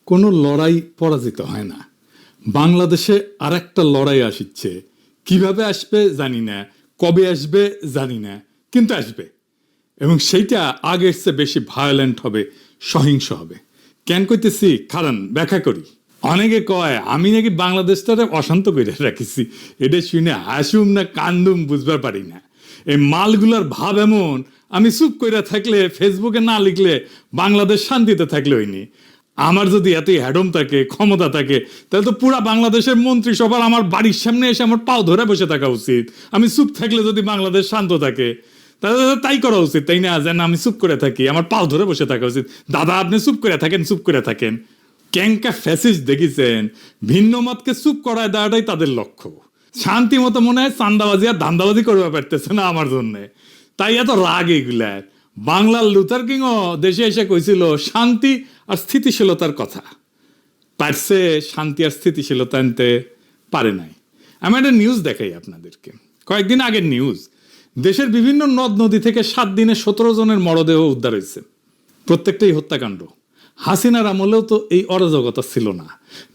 কোনো লড়াই পরাজিত হয় না। বাংলাদেশে আর একটা লড়াই আসছে, কিভাবে আসবে জানি না, কবে আসবে জানি না, কিন্তু আসবে এবং সেইটা আগের চেয়ে বেশি ভায়োলেন্ট হবে, সহিংস হবে। কেন কইতেছি কারণ ব্যাখ্যা করি। অনেকে কয় আমি নাকি বাংলাদেশটারে অশান্ত করে রাখিছি, এটা শুনে হাসুম না কান্দুম বুঝবার পারি না। এই মালগুলার ভাব এমন, আমি চুপ করে থাকলে, ফেসবুকে না লিখলে বাংলাদেশ শান্তিতে থাকলে হইনি। আমার যদি এতই হ্যাডম থাকে, ক্ষমতা থাকে, তাহলে তো পুরা বাংলাদেশের মন্ত্রিসভার আমার বাড়ির সামনে এসে আমার পাও ধরে বসে থাকা উচিত। আমি চুপ থাকলে যদি বাংলাদেশ শান্ত থাকে তাহলে তাই করা উচিত, তাই না? যেন আমি চুপ করে থাকি, আমার পাও ধরে বসে থাকা উচিত। দাদা আপনি চুপ করে থাকেন, চুপ করে থাকেন। ক্যাঙ্কা ফ্যাসিস্ট দেখেছেন, ভিন্ন মতকে চুপ করায় দেওয়াটাই তাদের লক্ষ্য। শান্তি মতো মনে হয় চান্দাবাজি আর ধান্দাবাজি করতে পারতেছে না আমার জন্যে, তাই এত রাগ এগুলার। বাংলার লুথার কিংও দেশে এসে কইছিল শান্তি আর স্থিতিশীলতার কথা, পারছে শান্তি আর স্থিতিশীলতা আনতে পারে নাই। আমি একটা নিউজ দেখাই আপনাদেরকে, কয়েকদিন আগের নিউজ। দেশের বিভিন্ন নদ নদী থেকে 7 দিনে 17 জনের মরদেহ উদ্ধার হয়েছে, প্রত্যেকটাই হত্যাকাণ্ড। হাসিনার আমলেও তো এই অরাজকতা ছিল না।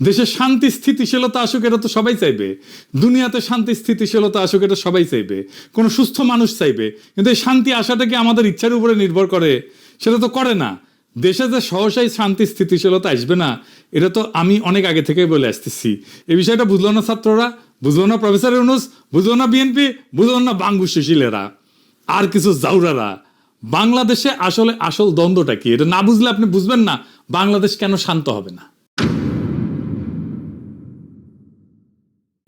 দেশে শান্তি স্থিতিশীলতা আসুক, এটা তো সবাই চাইবে। দুনিয়াতে শান্তি স্থিতিশীলতা আসুক, এটা সবাই চাইবে, কোনো সুস্থ মানুষ চাইবে। কিন্তু এই শান্তি আসাটা কি আমাদের ইচ্ছার উপরে নির্ভর করে? সেটা তো করে না। দেশে যে সহসাই শান্তি স্থিতিশীলতা আসবে না, এটা তো আমি অনেক আগে থেকেই বলে আসতেছি। এই বিষয়টা বুঝলো না ছাত্ররা, বুঝলো না প্রফেসর ইউনূস, বুঝলো না বিএনপি, বুঝলো না বাঙ্গু সুশীলেরা আর কিছু জাউরারা। বাংলাদেশে আসলে আসল দ্বন্দ্বটা কি, এটা না বুঝলে আপনি বুঝবেন না বাংলাদেশ কেন শান্ত হবে না।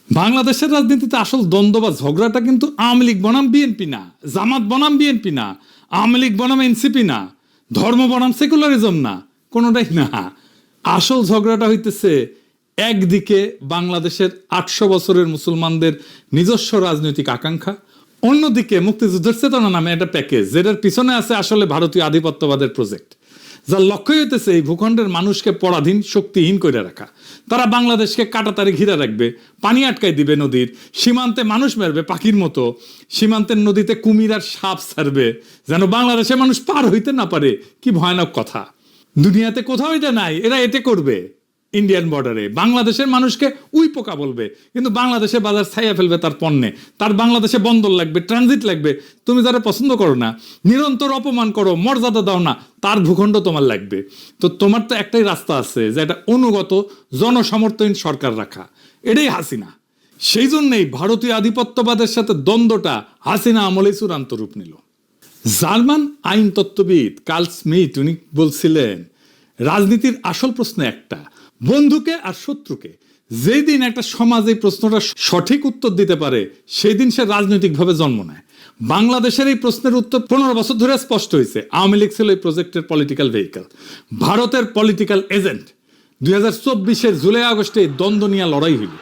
বাংলাদেশের রাজনীতিতে আসল দ্বন্দ্ব বা ঝগড়াটা কিন্তু আওয়ামী লীগ বনাম বিএনপি না, জামাত বনাম বিএনপি না, আওয়ামী লীগ বনাম এনসিপি না, ধর্ম বনাম সেকুলারিজম না, কোনোটাই না। আসল ঝগড়াটা হইতেছে একদিকে বাংলাদেশের 800 বছরের মুসলমানদের নিজস্ব রাজনৈতিক আকাঙ্ক্ষা, অন্যদিকে মুক্তিযুদ্ধের চেতনা নামে একটা প্যাকেজ, যেটার পিছনে আছে আসলে ভারতীয় আধিপত্যবাদের প্রজেক্ট, যার লক্ষ্যই হইতেছে এই ভূখণ্ডের মানুষকে পরাধীন, শক্তিহীন করে রাখা। তারা বাংলাদেশকে কাঁটাতারে ঘিরে রাখবে, পানি আটকাই দিবে নদীর, সীমান্তে মানুষ মারবে পাখির মতো, সীমান্তের নদীতে কুমির আর সাপ ছাড়বে যেন বাংলাদেশের মানুষ পার হইতে না পারে। কি ভয়ানক কথা! দুনিয়াতে কোথাও এটা নাই। এরা এতে করবে ইন্ডিয়ান বর্ডারে, বাংলাদেশের মানুষকে উই পোকা বলবে, কিন্তু বাংলাদেশে বাজার ছাইয়া ফেলবে তার পণ্যে। তার বাংলাদেশে বন্দর লাগবে, ট্রানজিট লাগবে। তুমি যারা পছন্দ করো না, নিরন্তর অপমান করো, মর্যাদা দাও না, তার ভূখণ্ড তোমার লাগবে। তো তোমার তো একটাই রাস্তা আছে, যে এটা অনুগত জনসমর্থনহীন সরকার রাখা। এটাই হাসিনা। সেই জন্যই ভারতীয় আধিপত্যবাদের সাথে দ্বন্দ্বটা হাসিনা আমলেই চূড়ান্ত রূপ নিল। জার্মান আইন তত্ত্ববিদ কার্ল স্মিথ উনি বলছিলেন, রাজনীতির আসল প্রশ্ন একটা, বন্ধুকে আর শত্রুকে। যেই দিন একটা সমাজ এই প্রশ্নটা সঠিক উত্তর দিতে পারে, সেই দিন সে রাজনৈতিকভাবে জন্ম নেয়। বাংলাদেশের এই প্রশ্নের উত্তর 15 বছর ধরে স্পষ্ট হয়েছে। আওয়ামী লীগ ছিল এই প্রজেক্টের পলিটিক্যাল ভেহিকল, ভারতের পলিটিক্যাল এজেন্ট। 2024-এর জুলাই আগস্টে দ্বন্দ্ব নিয়ে লড়াই হইল।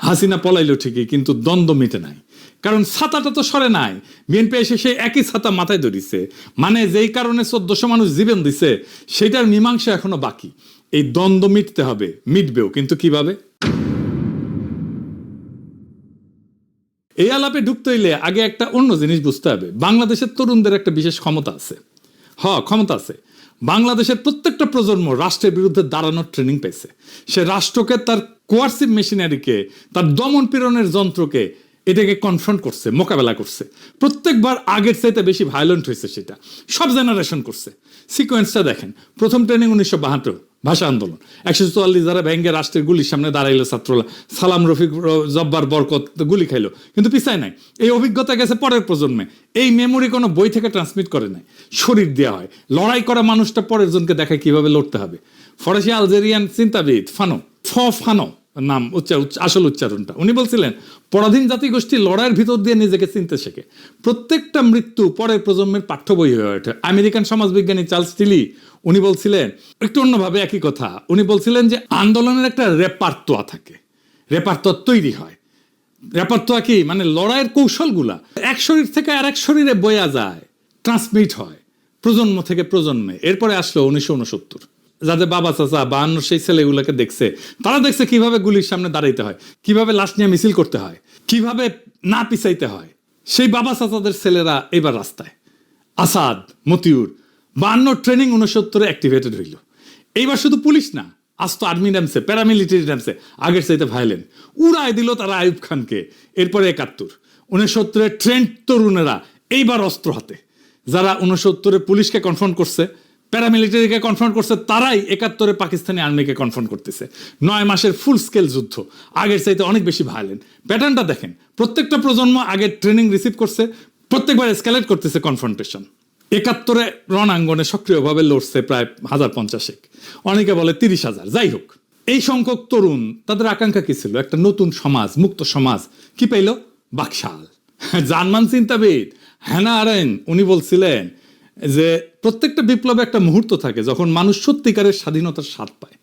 হাসিনা পলাইলো ঠিকই, কিন্তু দ্বন্দ্ব মিটে নাই, কারণ ছাতাটা তো সরে নাই। বিএনপি এসে সেই একই ছাতা মাথায় ধরিছে, মানে যেই কারণে 1400 মানুষ জীবন দিছে, সেটার মীমাংসা এখনো বাকি। এই দ্বন্দ্ব মিটতে হবে, মিটবেও, কিন্তু কিভাবে? এই আলাপে ঢুকতে হইলে আগে একটা অন্য জিনিস বুঝতে হবে। বাংলাদেশের তরুণদের একটা বিশেষ ক্ষমতা আছে। ক্ষমতা আছে। বাংলাদেশের প্রত্যেকটা প্রজন্ম রাষ্ট্রের বিরুদ্ধে দাঁড়ানোর ট্রেনিং পেয়েছে। সে রাষ্ট্রকে, তার কোয়ার্সিভ মেশিনারিকে, তার দমন পীড়নের যন্ত্রকে, এটাকে কনফ্রন্ট করছে, মোকাবেলা করছে। প্রত্যেকবার আগের চাইতে বেশি ভায়োলেন্ট হয়েছে, সেটা সব জেনারেশন করছে। সিকোয়েন্সটা দেখেন। প্রথম ট্রেনিং 1972 ভাষা আন্দোলন, 144 যারা ভেঙ্গে রাষ্ট্রের গুলির সামনে দাঁড়াইলো ছাত্ররা, সালাম, রফিক, জব্বার, বরকত গুলি খাইলো, কিন্তু পিছায় নাই। এই অভিজ্ঞতা গেছে পরের প্রজন্মে। এই মেমোরি কোনো বই থেকে ট্রান্সমিট করে নাই, শরীর দেওয়া হয়। লড়াই করা মানুষটা পরের জনকে দেখায় কিভাবে লড়তে হবে। ফরাসি আলজেরিয়ান চিন্তাবিদ ফানো নাম আসল উচ্চারণটা, উনি বলছিলেন, পরাধীন জাতিগোষ্ঠী লড়াইয়ের ভিতর দিয়ে নিজেকে চিনতে শেখে। প্রত্যেকটা মৃত্যু পরের প্রজন্মের পাঠ্য বই হয়ে ওঠে। আমেরিকান সমাজবিজ্ঞানী চার্লস টিলি উনি বলছিলেন একটু অন্যভাবে একই কথা। উনি বলছিলেন যে আন্দোলনের একটা রেপার্তোয়া থাকে, রেপার্তোয়া তৈরি হয়। রেপার্তোয়া কি মানে? লড়াইয়ের কৌশলগুলা এক শরীর থেকে আর এক শরীরে বয়া যায়, ট্রান্সমিট হয় প্রজন্ম থেকে প্রজন্মে। এরপরে আসলো 1969, যাদের বাবা চাচা 52 সেই ছেলেগুলোকে দেখছে, তারা দেখছে কিভাবে গুলির সামনে দাঁড়াইতে হয়, কিভাবে লাশ নিয়ে মিছিল করতে হয়, কিভাবে না পিছাইতে হয়। সেই বাবা চাচাদের ছেলেরা এবার রাস্তায়। আসাদ, মতিউর, 52 ট্রেনিং 69-এ অ্যাক্টিভেটেড হইল। এইবার শুধু পুলিশ না, আস্ত আর্মি নামছে, প্যারামিলিটারি নামছে, আগের চাইতে ভায়োলেন্ট। উড়াই দিল তারা আইয়ুব খানকে। এরপরে ৭১, ৬৯-এর ট্রেন্ড তরুণেরা এইবার অস্ত্র হাতে। যারা ৬৯-এ পুলিশকে কনফ্রন্ট করছে, প্যারামিলিটারিকে কনফ্রন্ট করছে, তারাই ৭১-এ পাকিস্তানি আর্মিকে কনফ্রন্ট করতেছে। ৯ মাসের ফুল স্কেল যুদ্ধ, আগের চাইতে অনেক বেশি ভায়োলেন্ট। প্যাটার্নটা দেখেন, প্রত্যেকটা প্রজন্ম আগের ট্রেনিং রিসিভ করছে, প্রত্যেকবার এসকেলেট করতেছে কনফ্রন্টেশন। ৭১-এ রণাঙ্গনে সক্রিয়ভাবে লড়ছে প্রায় ১,০৫০, অনেকে বলে ৩০,০০০। যাই হোক, এই সংখ্যক তরুণ, তাদের আকাঙ্ক্ষা কি ছিল? একটা নতুন সমাজ, মুক্ত সমাজ। কি পাইল? বাকশাল। জার্মান চিন্তাবিদ হ্যানা আরেন্ট উনি বলছিলেন যে প্রত্যেকটা বিপ্লবে একটা মুহূর্ত থাকে যখন মানুষ সত্যিকারের স্বাধীনতার স্বাদ পায়,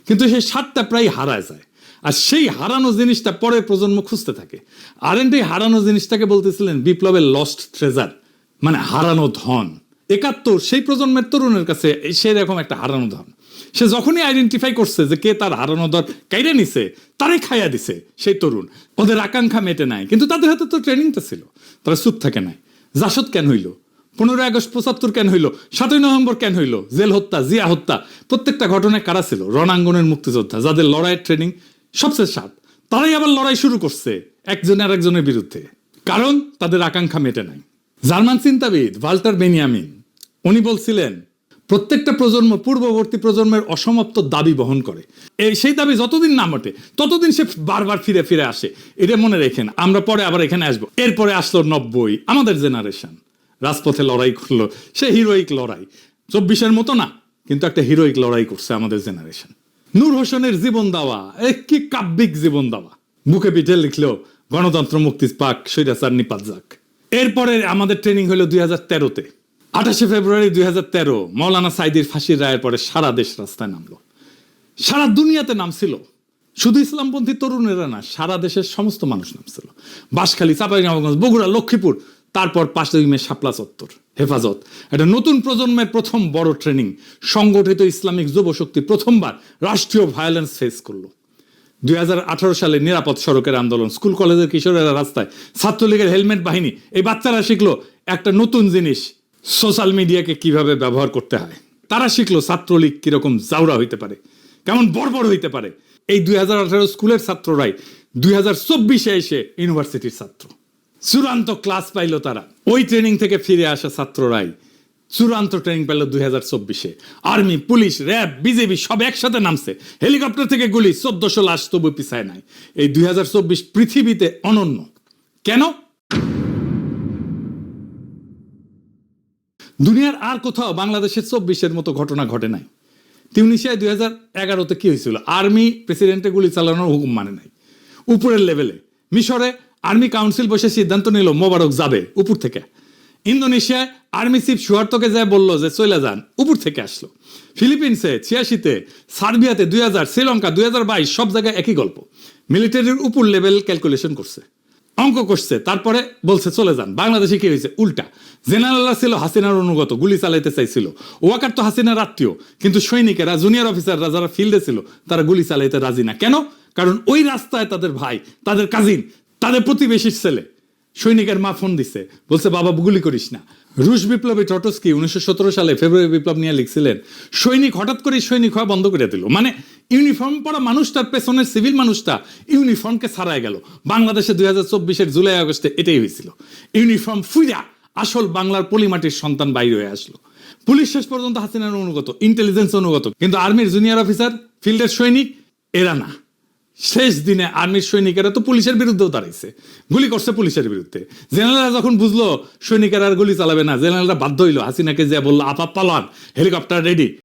কিন্তু সেই স্বাদটা প্রায় হারায় যায়। আর সেই হারানো জিনিসটা পরের প্রজন্ম খুঁজতে থাকে। আরেন্ট এই হারানো জিনিসটাকে বলতেছিলেন বিপ্লবের লস্ট ট্রেজার, মানে হারানো ধন। ৭১ সেই প্রজন্মের তরুণের কাছে সেরকম একটা হারানো ধন। সে যখনই আইডেন্টিফাই করছে যে কে তার হারানো ধন কাইরে নিছে, তারাই খাইয়া দিছে সেই তরুণ। ওদের আকাঙ্ক্ষা মেটে নাই, কিন্তু তাদের হাতে তো ট্রেনিংটা ছিল, তারা চুপ থাকে নাই। জাসদ কেন হইল? ১৫ই আগস্ট ৭৫ কেন হইল? ৭ই নভেম্বর কেন হইল? জেল হত্যা, জিয়া হত্যা, প্রত্যেকটা ঘটনায় কারা ছিল? রণাঙ্গনের মুক্তিযোদ্ধা, যাদের লড়াইয়ের ট্রেনিং সবচেয়ে সাত। তারাই আবার লড়াই শুরু করছে একজন আর একজনের বিরুদ্ধে, কারণ তাদের আকাঙ্ক্ষা মেটে নাই। জার্মান চিন্তাবিদ ভাল্টার বেনিয়ামিন উনি বলছিলেন প্রত্যেকটা প্রজন্ম পূর্ববর্তী প্রজন্মের অসমাপ্ত দাবি বহন করে। সেই দাবি যতদিন না মোটে ততদিন সে বারবার ফিরে ফিরে আসে। এটা মনে রেখেন, আমরা পরে আবার এখানে আসবো। এরপরে আসলো ৯০, আমাদের জেনারেশন রাজপথে লড়াই করলো, সে হিরোইক লড়াই। ২৪-এর মতো না, কিন্তু একটা হিরোইক লড়াই করছে আমাদের জেনারেশন। নূর হোসেনের জীবন দেওয়া, কি কাব্যিক জীবন দেওয়া, বুকে পিঠে লিখলো গণতন্ত্র মুক্তি পাক, স্বৈরাচার নিপাত যাক। এরপরে আমাদের ট্রেনিং হলো ২০১৩-তে। ২৮শে ফেব্রুয়ারি ২০১৩ মৌলানা সাইদির ফাঁসির রায়ের পরে সারা দেশ রাস্তায় নামলো, সারা দুনিয়াতে নামছিল। শুধু ইসলামপন্থী তরুণেরা না, সারা দেশের সমস্ত মানুষ নামছিল। বাঁশখালী, চাঁপাইনবাবগঞ্জ, বগুড়া, লক্ষ্মীপুর, তারপর ৫ই মে শাপলা চত্বর, হেফাজত। একটা নতুন প্রজন্মের প্রথম বড় ট্রেনিং। সংগঠিত ইসলামিক যুবশক্তি প্রথমবার রাষ্ট্রীয় ভায়োলেন্স ফেস করলো। ২০১৮ সালে নিরাপদ সড়কের আন্দোলন, স্কুল কলেজের কিশোরেরা রাস্তায়, ছাত্রলীগের হেলমেট বাহিনী, এই বাচ্চারা শিখলো একটা নতুন জিনিস, সোশ্যাল মিডিয়াকে কিভাবে ব্যবহার করতে হয়। তারা শিখলো ছাত্রলীগ কিরকম জাউরা হইতে পারে, কেমন বর্বর হইতে পারে। এই ২০১৮ স্কুলের ছাত্ররাই ২০২৪-এ এসে ইউনিভার্সিটির ছাত্র। চূড়ান্ত ক্লাস পাইল তারা। ওই ট্রেনিং থেকে ফিরে আসা ছাত্ররাই চূড়ান্ত ট্রেনিং পেল ২০২৪-এ। আর্মি, পুলিশ, র্যাব, বিজেপি সব একসাথে নামছে। হেলিকপ্টার থেকে গুলি, ১৪০০ লাশ তবু পিছায় নাই। এই ২০২৪ পৃথিবীতে অনন্য। কেন? দুনিয়ার আর কোথাও বাংলাদেশের ২৪-এর মতো ঘটনা ঘটে নাই। তিউনিসিয়ায় ২০১১-তে কি হয়েছিল? আর্মি প্রেসিডেন্টের গুলি চালানোর হুকুম মানে নাই, উপরের লেভেলে। মিশরে আর্মি কাউন্সিল বসে সিদ্ধান্ত নিল মোবারক যাবে, উপর থেকে। ইন্দোনেশিয়ায় আর্মি চিফ সুহার্তোকে যায় বলল যে চলে যান, উপর থেকে আসলো। ফিলিপিন্সে ৮৬-তে, সার্বিয়াতে ২০০০, শ্রীলঙ্কা ২০২২, সব জায়গায় একই গল্প। মিলিটারির উপর লেভেল ক্যালকুলেশন করছে, অঙ্ক করছে, তারপরে বলছে চলে যান। বাংলাদেশে কি হয়েছে? উল্টা। জেনারেলরা ছিল হাসিনার অনুগত, গুলি চালাইতে চাইছিল। ওয়াকার তো হাসিনার আত্মীয়, কিন্তু সৈনিকেরা, জুনিয়র অফিসাররা যারা ফিল্ডে ছিল, তারা গুলি চালাইতে রাজি না। কেন? কারণ ওই রাস্তায় তাদের ভাই, তাদের কাজিন, তাদের প্রতিবেশীর ছেলে। সৈনিকের মা ফোন দিছে, বলছে বাবা গুলি করিস না। রুশ বিপ্লবী ট্রটস্কি ১৯১৭ সালে ফেব্রুয়ারি বিপ্লব নিয়ে লিখছিলেন, সৈনিক হঠাৎ করে সৈনিক হওয়া বন্ধ করে দিল। মানে ইউনিফর্ম পরা মানুষটার পেছনের সিভিল মানুষটা ইউনিফর্মকে ছাড়াই গেল। বাংলাদেশে ২০২৪-এর জুলাই আগস্টে এটাই হয়েছিল। ইউনিফর্ম ফুইরা আসল বাংলার পলিমাটির সন্তান বাইরে হয়ে আসলো। পুলিশ শেষ পর্যন্ত হাসিনার অনুগত, ইন্টেলিজেন্স অনুগত, কিন্তু আর্মির জুনিয়র অফিসার, ফিল্ডের সৈনিক এরা না। শেষ দিনে আর্মির সৈনিকেরা তো পুলিশের বিরুদ্ধেও দাঁড়াইছে, গুলি করছে পুলিশের বিরুদ্ধে। জেনারেলরা যখন বুঝলো সৈনিকেরা আর গুলি চালাবে না, জেনারেলরা বাধ্য হইলো, হাসিনাকে যে বললো আপা পালান, হেলিকপ্টার রেডি।